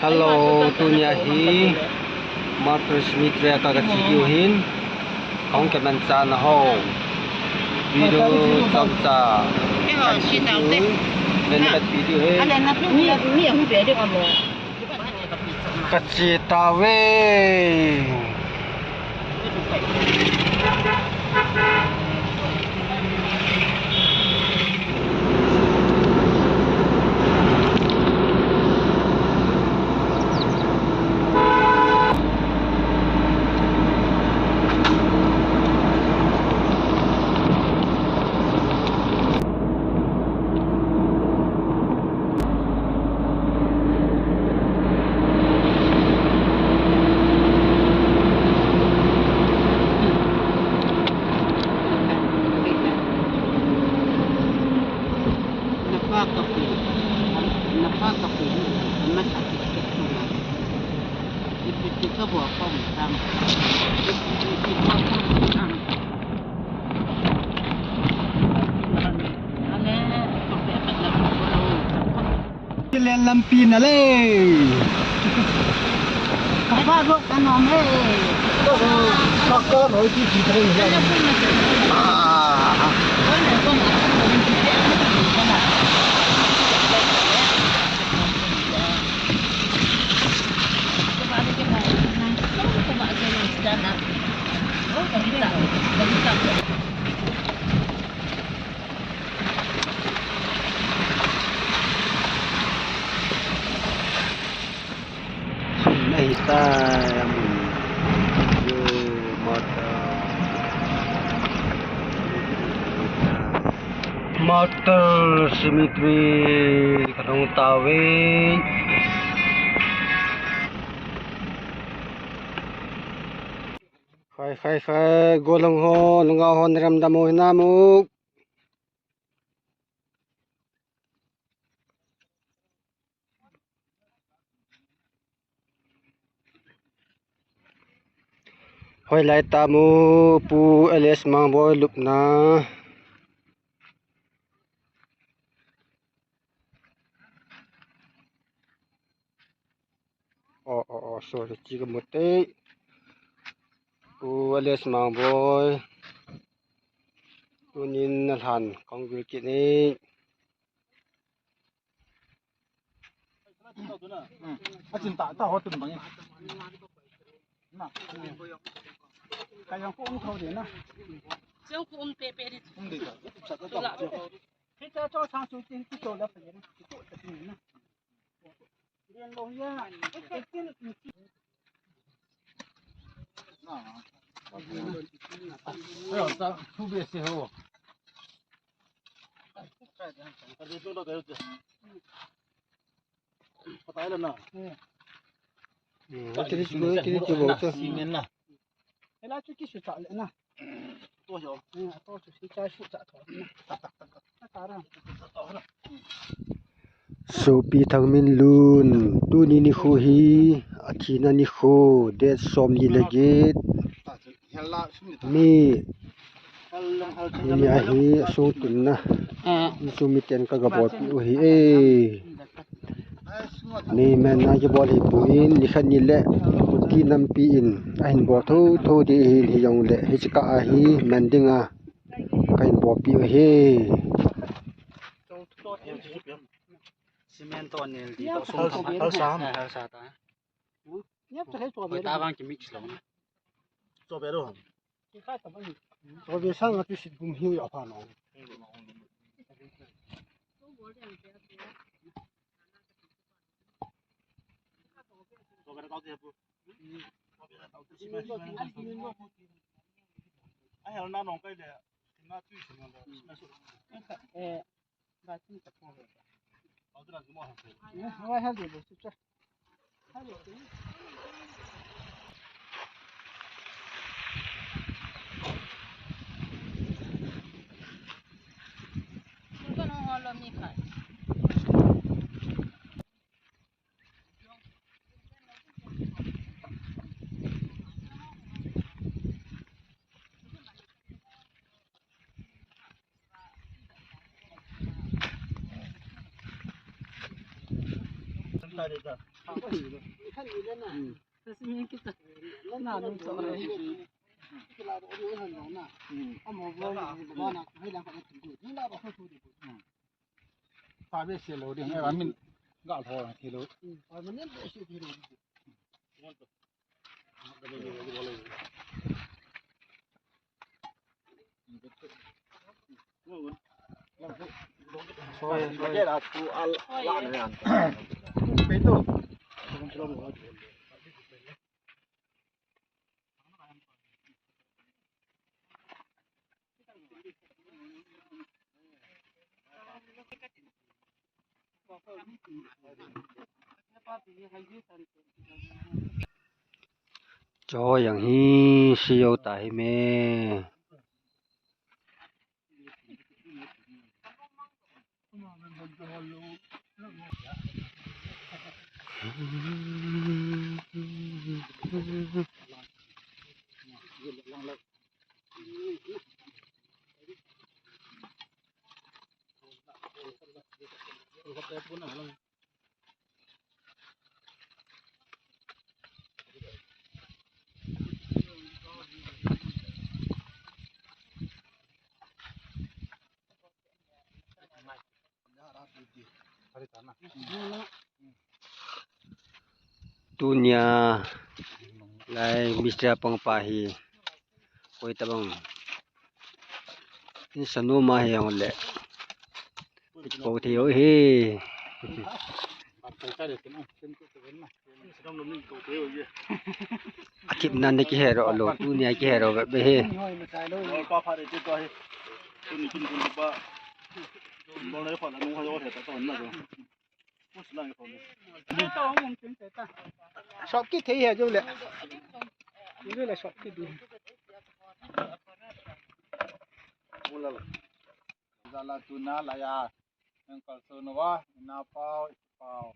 Hello, tunya hi motor smithre kaga chikiuhin kong keman sa na ho video samsa benet video he kacitawe lên làm pin à lê các bác vợ ta nói mê các con nói chi chỉ thấy vậy này ta motor symmetry kadang tawe khai golong ho lunga ho niram damo hinamuk hoi lai tamu pu ls mang boy lupna sorry chiga mote pu ls mang boy tunin nalhan kong bil kini asin ta ta hotun bang na kaya ko ung thau de na siêu cũng pe pe đi ung de ta ta ta khi cha cho sang chu tin ki cho la pe na ki to ta tin na liên lo ya cái tin na ayo ta thu be se ho ta de to da de pata là na kiri chibo to simen na ela chu ki su ta le na to jo to chu si cha su ta tho na ta ra sopi thangmin lun tu ni khu hi athina ni khu de som ni legit mi ni a hi so tunna su mi ten ka gabot u hi e ni men na je bol hi puin ni khan ni le ki nam pi in a hin bo tho di hi yong le hi chika a hi mendinga kain bo pi he cement to nel di to sum hal sam hal sa ta nhấp cho thấy chùa người ta vang chỉ mix lắm cho bé đâu cái khác tầm bao so be sang a tu sit bum hiu ya pha no cho bé tao tiếp ai hal na nong cái de na tu sim na bà tin tập hòa tao tu na gì mà ngoài hai điều được chưa hai điều cái nó hoa lâm như vậy 这是面给的，那能做嘞？发别些楼的，那俺们干活铁路。这啦，出阿拉的呀，别动。cho yang hi siêu tại mẹ dunia lai bisa pangpahi koi tabang in sanu ma yang le ko thiyo hi kip nan de ki hero lo dunia ki hero be he shop cái thế hệ rồi lẹ, đây là shop cái gì? Zala tuna là ya, yang kalau nova, na pau, pau.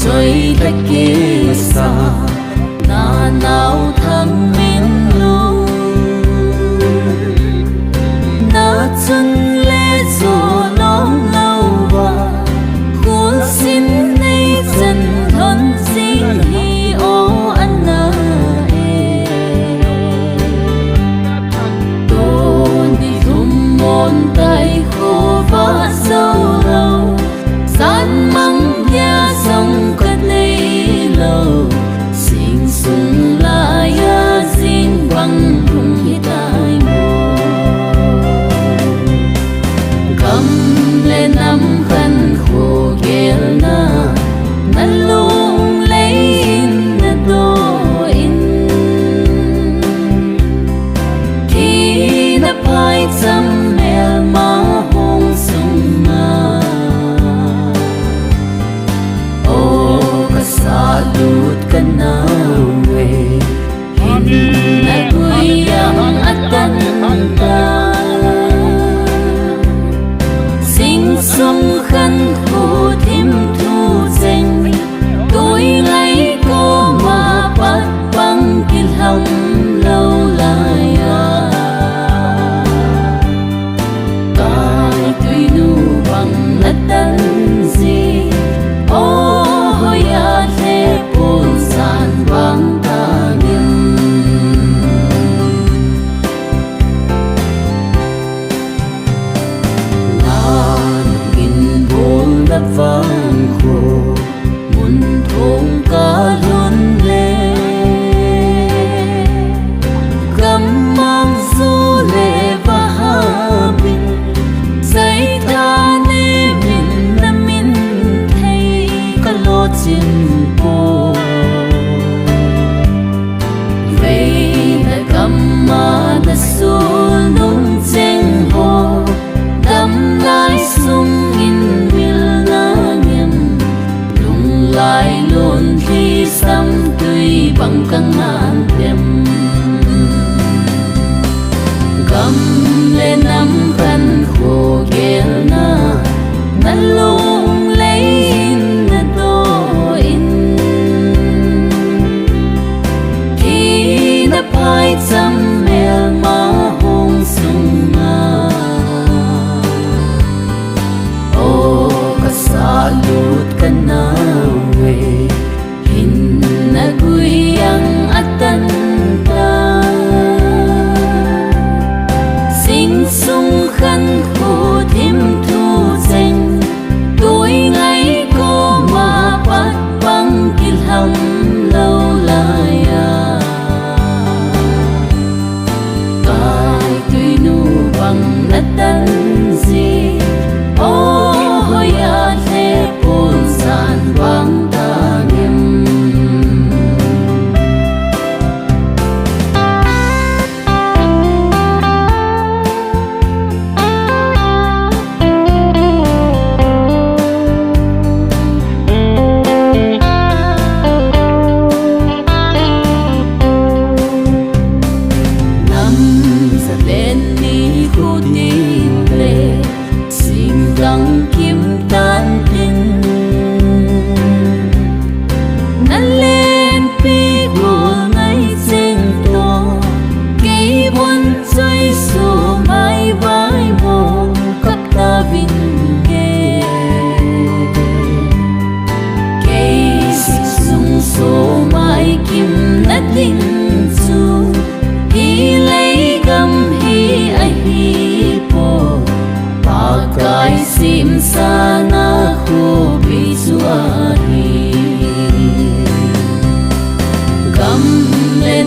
Rồi ta kia xa na nào thăm miên lung na chân lê gió nóng lâu và khuôn xin nay dần thân xin hi ô anh na tôn đi thùng môn tay khô và sâu lâu san măng ya sông cất này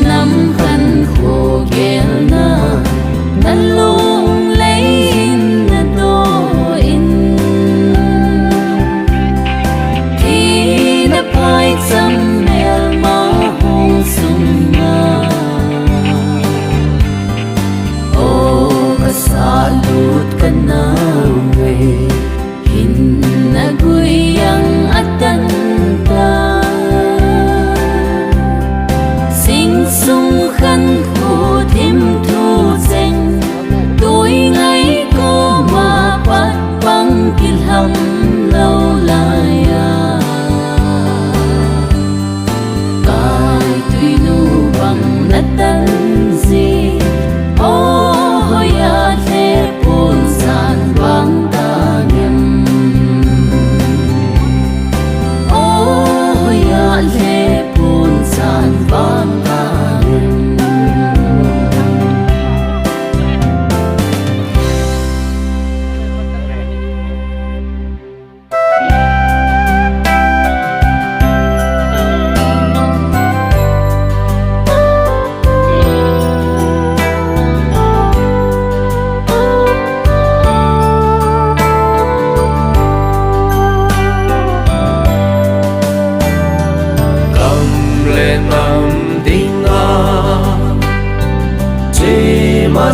nắm khăn khô ghel na na lung lấy na đô in khi na phai chăm mel ma hong sung na o ka sa lut ka na we hin na gui yang atan ta sing sung khăn khô thêm thu danh tôi ngày có mà bắt băng kil hầm lâu lại cài tùy nu bằng nát tan gì ô hơi thế buồn san vắng ta niệm ô hơi thế buồn san vắng ta niệm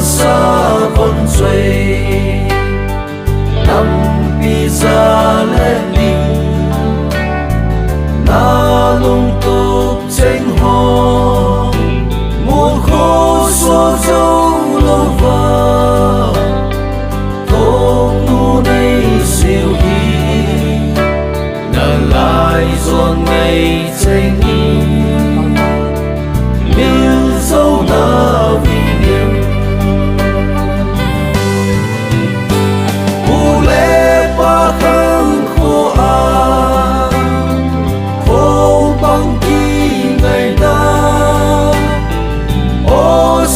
sa con suy năm bi ra lên đi na lung tục tranh hồ muốn khô số dấu lâu vờ thôn nu đây siêu đi na lại giòn ngày tranh đi miêu dấu na vì niềm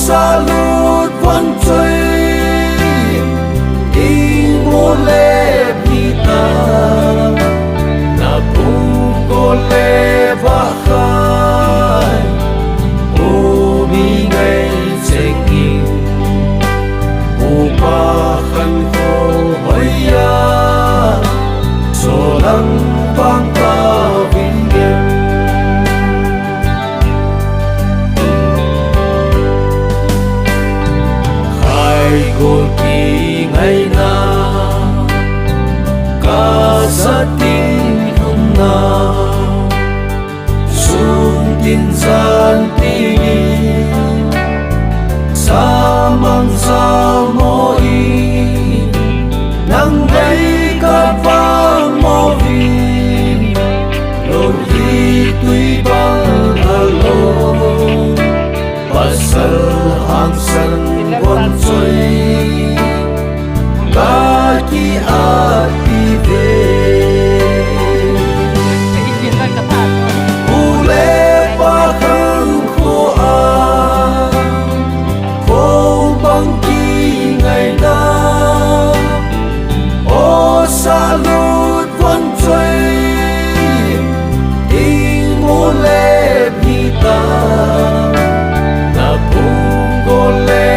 salut vẫn chơi đi mua lê pita na buko lê và khai u bi ngày tranh in u ba khăn khô hơi ya so lăng vang ta vinh nghiêm gol ki ngày na ca sa tin hum na sun tin gian ti sa mang sa mo i nang bay ka vang mo vi lon hi tui bang alo pasal hang san con suy ca ki ati về u lê ba khăn khô khô băng ki ngày na ô sa lút vẫn chơi đi mua lê pita na buko lê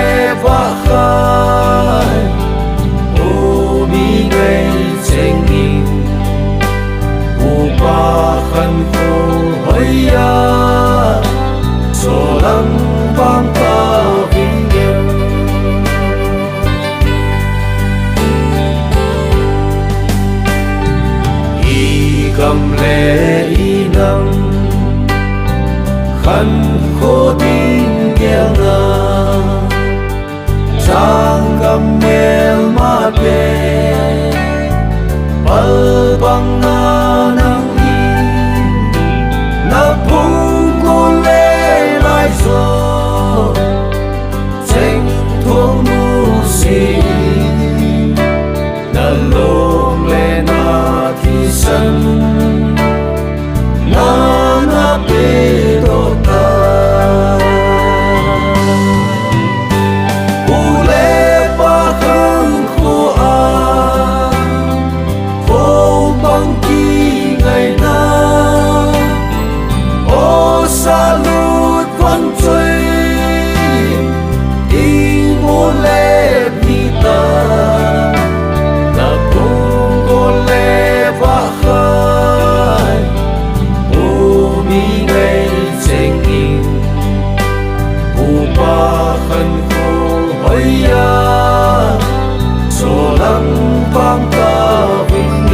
ba khăn khô hoya số lăng vang ta vinh